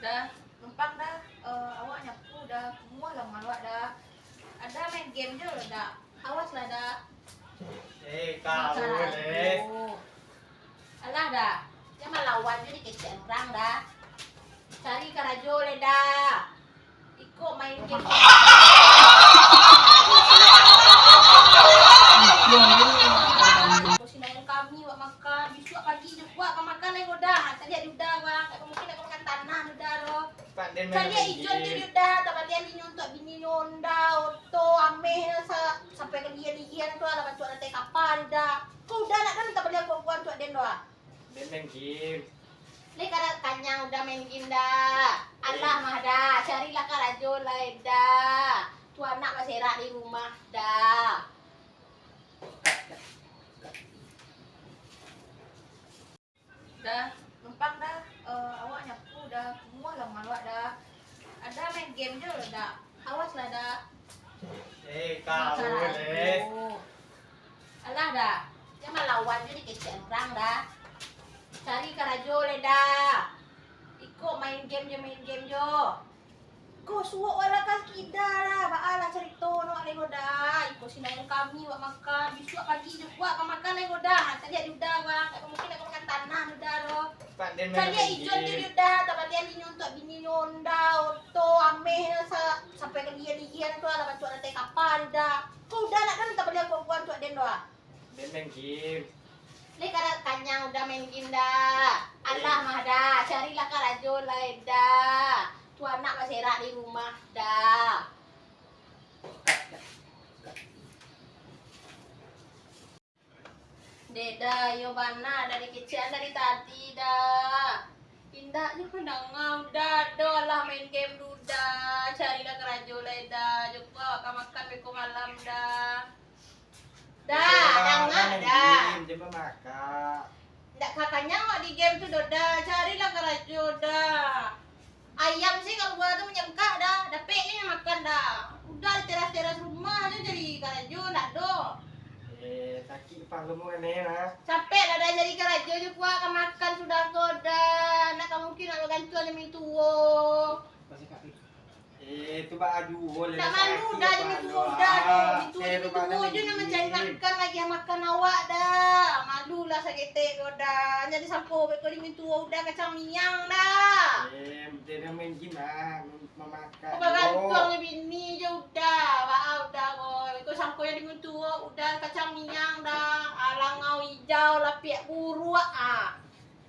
Dah, numpang dah. Awak nyapu dah. Semua lama awak dah. Ada main game je dah. Awas lah dah. Kau boleh. Alah dah. Jangan lawan je dikecek orang dah. Cari karajo le dah. Ikut main game. Sinayan kami buat makan. Besok pagi je buat makan lagi udah. Tadi ada udah bang. Mungkin aku makan tanah udah roh. Tadi ijon dia udah. Tak balik ni untuk bini nonda. Oto ameh sampai ke lian-lian tu lah bantu lantai kapal dah. Kau udah nak kan tak balik aku buat untuk den doa. Dia main game. Ni kada kanyang udah main game dah. Allah mah dah. Carilah karajo lah dah. Tu anak masih rak di rumah dah. Dah, numpang dah. Awak nyapu dah. Semua lama awak dah. Ada main game je dah. Awas lah dah. Kau boleh. Alah dah. Jangan lawan je dikecek orang dah. Cari karajo le dah. Ikut main game je. Kau suuk wala kaki dah lah. Baalah cerita nak lego dah. Ikut sinayan kami buat makan. Besok pagi je buat makan lego dah. Tadi ada udah bang. Mungkin aku makan tanah udah roh. Tadi ijon dia udah. Tak balik ni untuk bini nonda. Oto ameh sampai ke lian-lian tu lah bantu lantai kapal dah. Kau udah nak kan tak balik aku buat untuk den doa. Dia main game. Ni kada kanyang udah main game dah. Allah mah dah. Carilah karajo lah dah. Tu anak masih rak di rumah dah. Deda, yo bana dari kecil dari tadi dah. Pindahnya ke dangau dah. Do lah main game dulu dah. Carilah karajo lah dah. Jumpa makan beko malam dah. Dah, dangau dah. Dia makan. Ndak kakaknya nggak di game tuh dah. Carilah karajo dah. Ayam sih kalau gua tuh menyemkak dah. Dapet ni makan dah. Udah di teras-teras rumah aja jadi karajo ndak do. Sakit kepala mu kan lah. Capek dah jadi karajo juga kan makan sudah goda. Nak mungkin nak gantu aja mintuo. Tu baju boleh. Tak malu dah jadi mintuo dah. Mintuo je nak mencari makan lagi makan awak dah. Malu lah sakit goda. Jadi sampo beko di mintuo udah kacang miang dah. Dia main game lah, memakan. Kau gantung ni bini je udah. Wah udah kau. Kau sampo yang di mintuo udah kacang miang dah. Alangau hijau lapiak buru ah.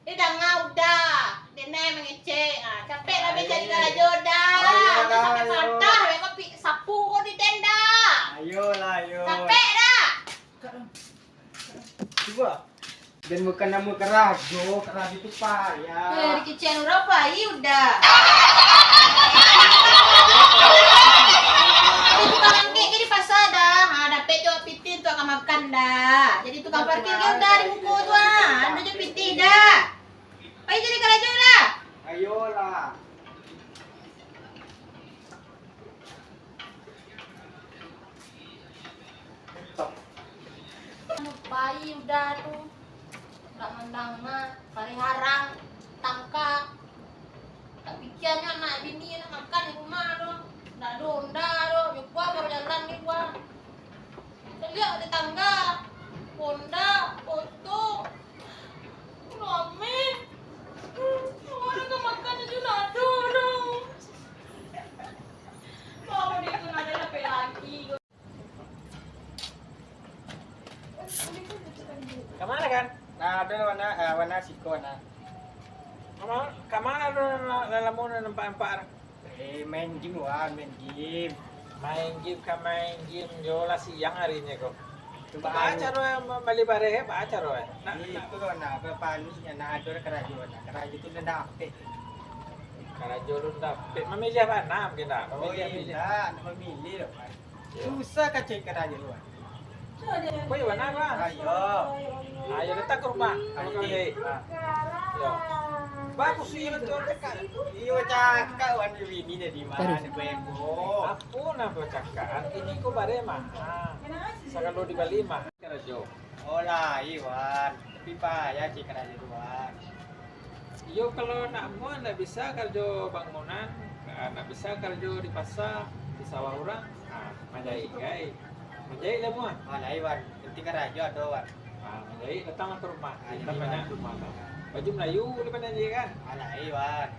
Dia dah ngau dah. Dia naik mengecek. Capek lah dia cari karajo dah. Dah sampai patah. Dia kau sapu kau di tenda. Ayolah. Capek dah. Cuba. Dan bukan nama kerajo itu payah. Di kecil orang bayi udah. Ada tukang angkek ke di pasar dah. Dapat jual pitih tu akan makan dah. Jadi tukang parkir dia udah di muka tu Ada jual pitih dah. Ayo jadi karajo lah. Ayolah. Bayi udah tuh. Tak mendang mah, paling harang, tangkap. Tak pikirnya anak bini nak makan di rumah tu. Tak donda tu, jumpa kau jalan ni gua. Lihat di tangga, bonda, foto. Amin. Orang kau makan tu nado tu. Kau dia tu nado sampai lagi. Kemana kan? Nah, ada warna siko nah. Kemana dalam mana nampak-nampak? Main game wah, main game. Main game jola siang harinya kok. Coba Baca roh bali bare baca roh. Itu nah, panisnya nah ada kerajo nah. Kerajo itu dah dapet. Karajo lu dapet memilih apa kita? Oh iya, nak memilih loh. Susah kacau kerajo lu. Kau yang mana bang? Ayo letak ke rumah. Kamu kali. Yo. Bagus sih itu cakap. Iyo cakap wan ini di mana bebo. Apa nak cakap? Ini kau bare mah. Sekali di Bali mah. Karajo. Oh lah, Iwan. Tapi payah cik kerajo tuan. Yo kalau nak mau ndak bisa kerja bangunan, ndak bisa kerja di pasar, di sawah orang. Menjahit guys. Menjahit lah muan. Lai wan, penting karajo ada wan. Menjahit datang ke rumah. Kita banyak rumah tu. Baju Melayu di mana dia kan? Lai wan.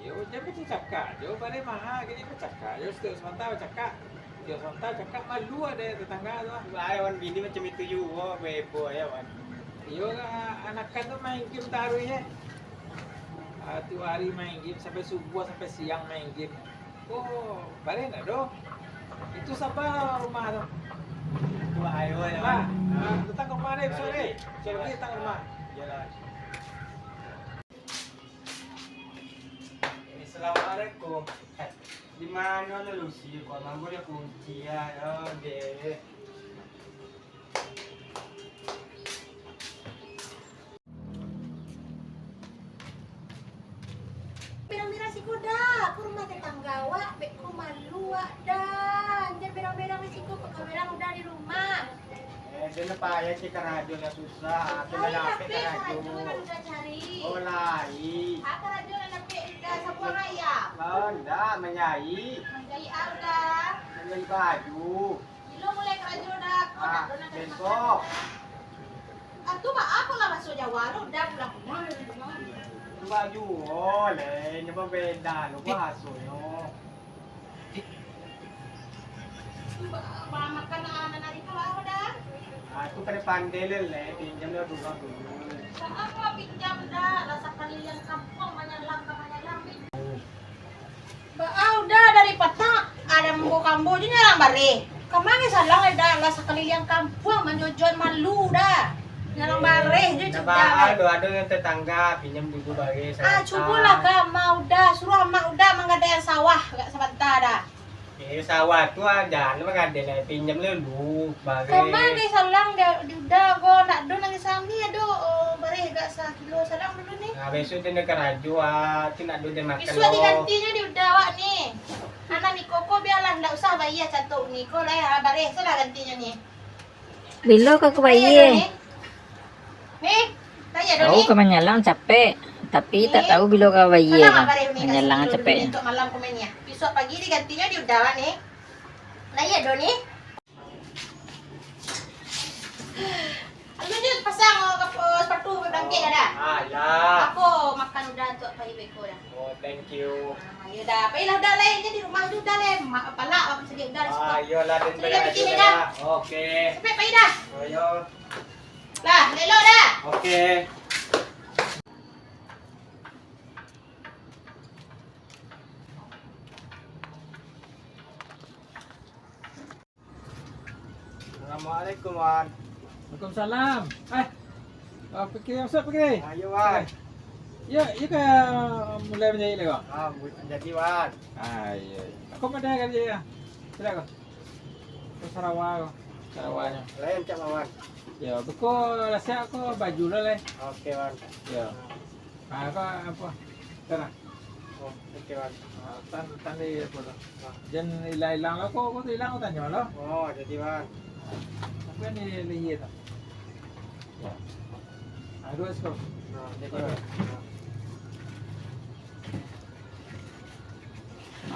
Yo jangan bercakap. Yo bare mahal gini bercakap. Yo sementara bercakap. Yo sementara cakap malu ada tetangga tu. Lai wan bini macam itu juga, bebo ya wan. Yo anak kan tu main game taruh ya. Tiap hari main game sampai subuh sampai siang main game. Oh, bare nak doh. Itu siapa rumah tu? Itu ayo ya wan. Datang ke rumah ni sore. Sore datang ke rumah. Jalan. Assalamualaikum. Di mana lu sih? Kok mampu ya kunci ya? Oh, deh. Berang-berang si kuda, aku rumah tetangga wak, bekku malu wak dan jangan berang-berang si kuda, berang udah di rumah. Dia payah sih karajo na susah. Atau lalaki karajo. Udah cari. Oh, lai. Karajo na napi udah sebuah ayam. Oh, enggak, menyai. Menjadi udah. Menyai baju. Ilo mulai karajo dah. Besok. Atuh mah aku lah masuk Jawa, lu udah pulang. Itu baju, oh, le. Nyoba beda, lupa haso yo. Makan anak itu apa dah? Itu pada pandai le, pinjam lo dulu dulu. Apa pinjam dah? Rasa kalian kampung menyelang. Udah dari petang ada mbu je nyerang bare. Kemana salah dah rasa kalian kampung menjojon malu dah. Nyerang bare je Coba ada yang tetangga pinjam dulu bagi saya. Cobalah kak mau dah suruh mak udah menggadaian sawah gak sebentar dah. Sawah tu aja, lu menggadai le, pinjam lu bagi. Kemana dia salang dia udah go nak do nang sami ado bare gak 1 kilo salang dulu nih. Nah, besok dia nak keraju nak dulu dia makan Besok digantinya dia udah wak nih. Anak ni Koko biarlah ndak usah bayar cantik ni. Kau lah ya bare salah gantinya nih. Bilo ka kubaye. Nih, tanya dong Tahu nih. ka manyalang capek, tapi tak tahu bilo ka baye Salah ka. bare nih Manyalang kasih dulu capek. untuk malam komennya. Besok pagi digantinya dia udah wak nih. Nah ya dong nih. Lanjut pasang sepatu berangkit dah. Ya. Aku makan udah untuk pagi beko dah. Oh, thank you. Ya dah, baiklah udah lah jadi rumah tu dah lah. Mak pala apa sedia udah lah. Ayolah dan Sudah pergi berada. dah. Oke. Sampai pagi dah. Ayo. Lah, lelo dah. Oke. Assalamualaikum Wan. Waalaikumsalam. Pergi masuk pergi. Ayo Wan. Ya ke mulai menjahit lagi. Jadi Wan. Iya. Aku mana kerja ya? Tidak kau. Ke Sarawak. Sarawaknya. Lain cak Wan. Ya, beku rasa aku baju lah leh. Oke Wan. Ya. Aku apa? Sana. Oh, oke Wan. Tanda apa tu? Jangan hilang lah kau tu hilang kau tanya lah. Oh, jadi Wan. Apa ni lihat tu? Ya. Aduh sekarang. Jadi Wan.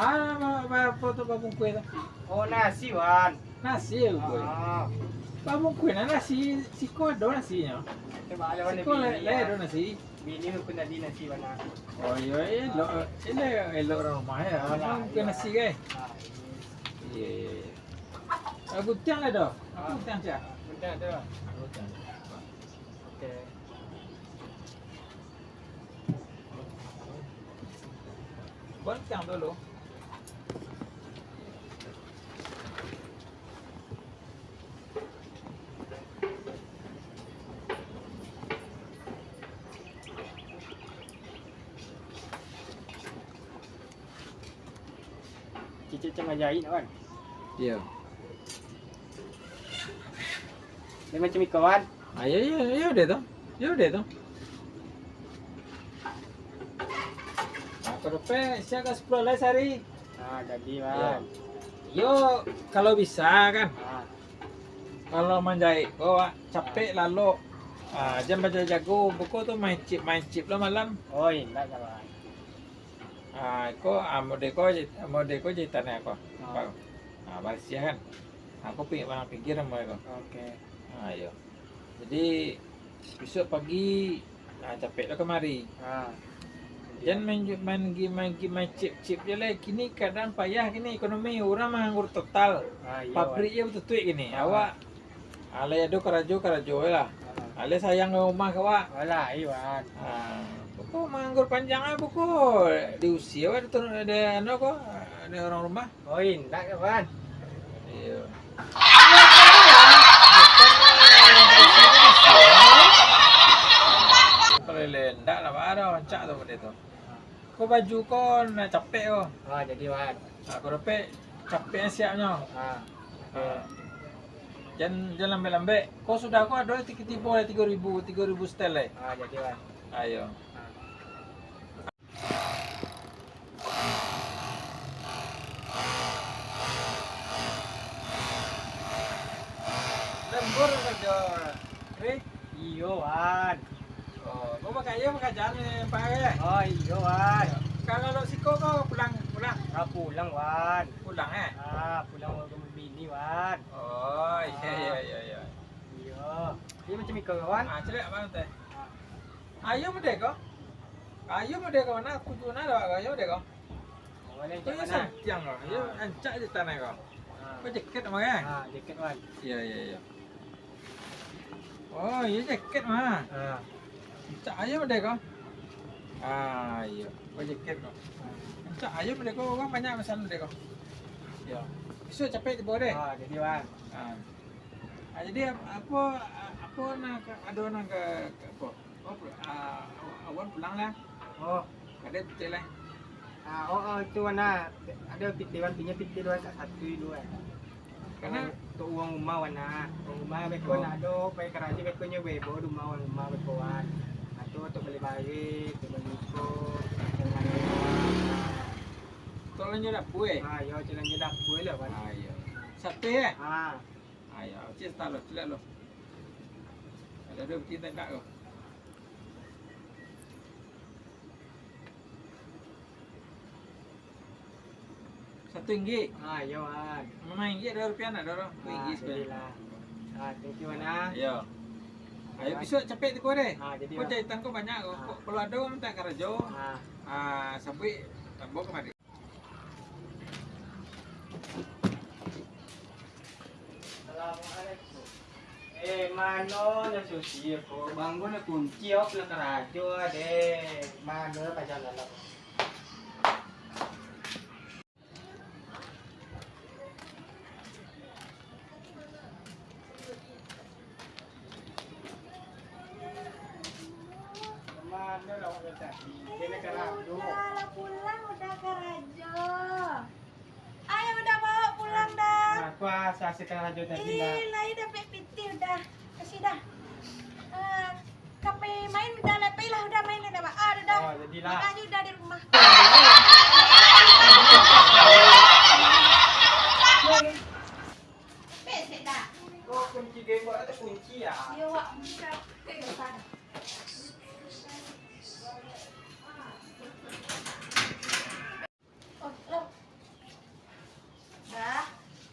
Apa tu babung kue tu? Oh, nasi Wan. Nasi kue. Babung kue nasi siko ada nasinya. Coba ada Wan. Siko le ada nasi. Bini aku tadi nasi Wan. Oh iya, elok orang rumah ya. Babung kue nasi ke? Iya. Aku tiang le dah. Aku tiang cia. Bentar tu. Aku tiang. Oke. Buat tiang dulu. Cicit macam jahit Wan. Iya. Dia macam ikan. Ya udah tu. Ya udah tu. Kalau saya ke 10 lah sehari. Jadi Ya. Wan. Yo kalau bisa kan. Ah, Kalau menjahit, capek lalu Jam baca jago, buku tuh main chip lo malam. Oh, enggak kawan. Mode ko jahitannya aku. Oh. Malaysia kan. Aku orang pikir sama aku. Oke. Ayo. Jadi besok pagi capek lo kemari. Jangan main chip je lah. Kini kadang payah kini ekonomi orang menganggur total. Iya, Pabriknya betul gini. Awak alai ado karajo lah. Ale sayang ke rumah kawa. Wala, iwan. Buku menganggur panjang aja buku di usia ada kok ada orang rumah. Oh, enggak kawan. Iya. Kalau lendak lah ada wancak tu benda tu. Kau baju kau nak capek kau. Oh, jadi wan. Aku dapat capek siapnya. Jangan lambe-lambe. Kau sudah aku ada tiba 3.000 setel. Jadi wan. Ayo. Lembur kerja. Iyo wan. Oh, kau pakai jalan ni pakai. Oh, iyo wan. Kalau lo siko kau pulang. Pulang wan. Pulang Pulang ke bini wan. Oh, iya. Iyo. Ini macam ikut kawan. Celak mana teh? Ayo mede kau. Mana aku tu nak ada ayo mede kau. Mana Tu mana? yang kau. Ayo ancak di tanah kau. Kau jaket apa kan? Jaket wan. Iya. Oh, iya jaket mah. Ancak ayo mede kau. Iya. Kau jaket kau. Ancak ayo mede kau. Orang banyak masalah mede kau. Ya. Besok capek di bawah deh. Jadi wan. Jadi apa nak ada nak ke apa? Awan pulang lah. Oh. Ada betul lah. Itu mana ada dewan punya piti dua satu dua. Karena untuk uang rumah wana, uang rumah beko nak ada, baik kerja bekonya bebo rumah bekoan. Atau untuk beli bayi, untuk beli ko, tolongnya dah puai. Yo jalan dah puai lah wan. Iya. Satu ya? Ah. Ayo, cis tak lo, celak lo. Ada dua kita tak kau. RM1. Yo wan. RM5 2 nak dorong. RM2 sebenarnya. Thank you wana. Ayo. Ayo besok capek tu kau deh. Jadi Kau jahitan kau banyak kau. Kalau ada orang minta kerja. Sampai tambah kemari. Assalamualaikum. Mano na susi ko. Bangun na kunci ako na karadyo ade. Mano na pajalan ako. Mano na ako tadi. Kena karadyo. Pulang udah ke Rajo. Ayo udah bawa pulang dah. Aku asasi karadyo tadi na. Lain dapat piti udah. Kasih dah. Kape main udah lepai lah udah main udah Pak. Udah. Oh, jadilah. Makanya udah di rumah. Pesek dah. Kok kunci game buat ada kunci ya? Iya, Wak. Bisa ke depan. Oh, lo. Dah.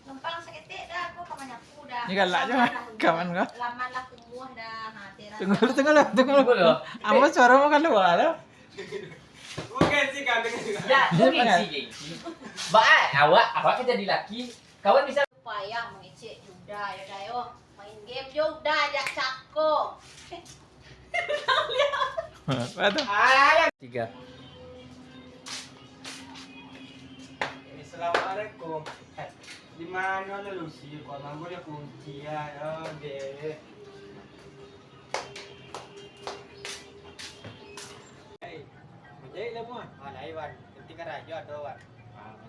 Lempang seketik dah aku kawan aku dah. Ni galak je kawan kau. Laman lah kumuh dah. Teras. Tunggu dulu. Apa suara mau kan luar lah. Bukan sih kan dengan. Ya, kok gengsi. Awak kan jadi laki, kawan bisa Supaya mengecek juga ya dah yo. Main game juga ajak cako. Apa? Alah. 3. Assalamualaikum. Di mana lu sih? Kau mampu dia kunci ya, deh. Menjahit lah puan. Lain wan. Penting kan raja ada wan.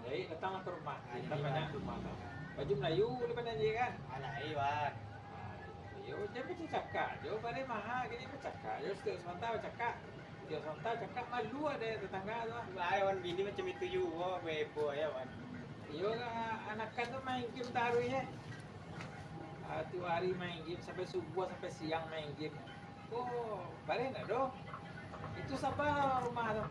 Menjahit datang ke rumah. Jadi Kita banyak rumah tu. Baju Melayu lepas nanti kan. Lain wan. Yo, dia macam cakap. Jo, pada mahal gini macam cakap. Jo, setiap sementara cakap. Setiap sementara cakap malu ada tetangga tu. Lain wan bini macam itu juga, bebo ya wan. Yo, anak-anak tu main game taruh ya. Tu hari main game sampai subuh sampai siang main game. Kok balik nak do? Itu siapa rumah tu?